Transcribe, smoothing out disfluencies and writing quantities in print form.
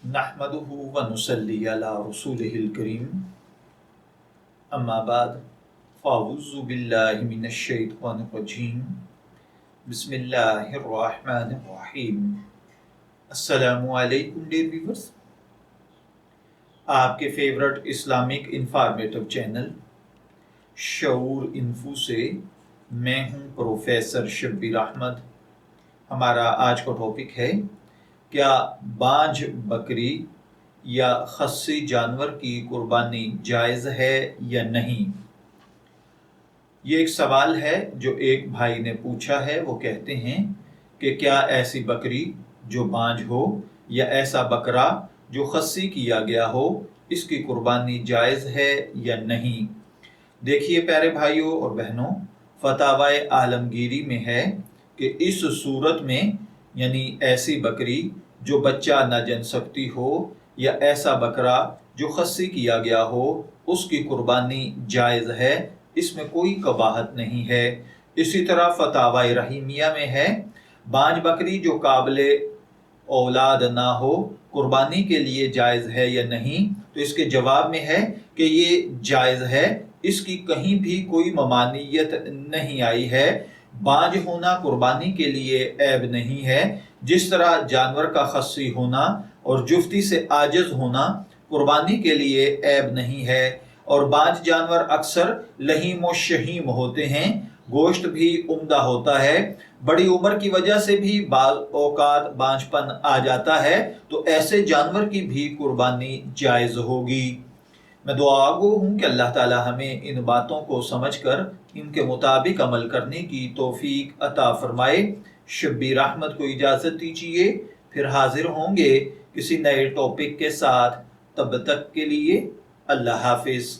नहमदुहु व नुसल्ली अला रसूलिहिल करीम अम्मा बाद फ़अऊज़ु बिल्लाहि मिनश शैतानिर रजीम बिस्मिल्लाहिर रहमानिर रहीम। अस्सलामु अलैकुम डियर व्यूअर्स, आपके favourite Islamic informative channel Shaoor info से मैं हूं प्रोफेसर शब्बीर अहमद। हमारा आज का टॉपिक है, क्या बांझ बकरी या खस्सी जानवर की कुर्बानी जायज़ है या नहीं। ये एक सवाल है जो एक भाई ने पूछा है। वो कहते हैं कि क्या ऐसी बकरी जो बांझ हो या ऐसा बकरा जो खस्सी किया गया हो, इसकी कुर्बानी जायज़ है या नहीं। देखिए प्यारे भाइयों और बहनों, फतावाए आलमगीरी में है कि इस सूरत में यानी ऐसी बकरी जो बच्चा न जन सकती हो या ऐसा बकरा जो खस्सी किया गया हो, उसकी कुर्बानी जायज़ है, इसमें कोई कबाहत नहीं है। इसी तरह फतावाए रहीमिया में है, बांझ बकरी जो काबिले औलाद ना हो, कुर्बानी के लिए जायज़ है या नहीं। तो इसके जवाब में है कि ये जायज़ है, इसकी कहीं भी कोई ममानियत नहीं आई है। बांझ होना कुर्बानी के लिए ऐब नहीं है, जिस तरह जानवर का खस्सी होना और जुफ्ती से आजिज होना कुर्बानी के लिए ऐब नहीं है। और बांझ जानवर अक्सर लहीम व शहीम होते हैं, गोश्त भी उम्दा होता है। बड़ी उम्र की वजह से भी बाज़ औकात बांझपन आ जाता है, तो ऐसे जानवर की भी कुर्बानी जायज़ होगी। मैं दुआगो हूँ कि अल्लाह ताला हमें इन बातों को समझकर इनके मुताबिक अमल करने की तौफीक अता फरमाए। शब्बीर अहमद को इजाज़त दीजिए, फिर हाजिर होंगे किसी नए टॉपिक के साथ। तब तक के लिए अल्लाह हाफिज़।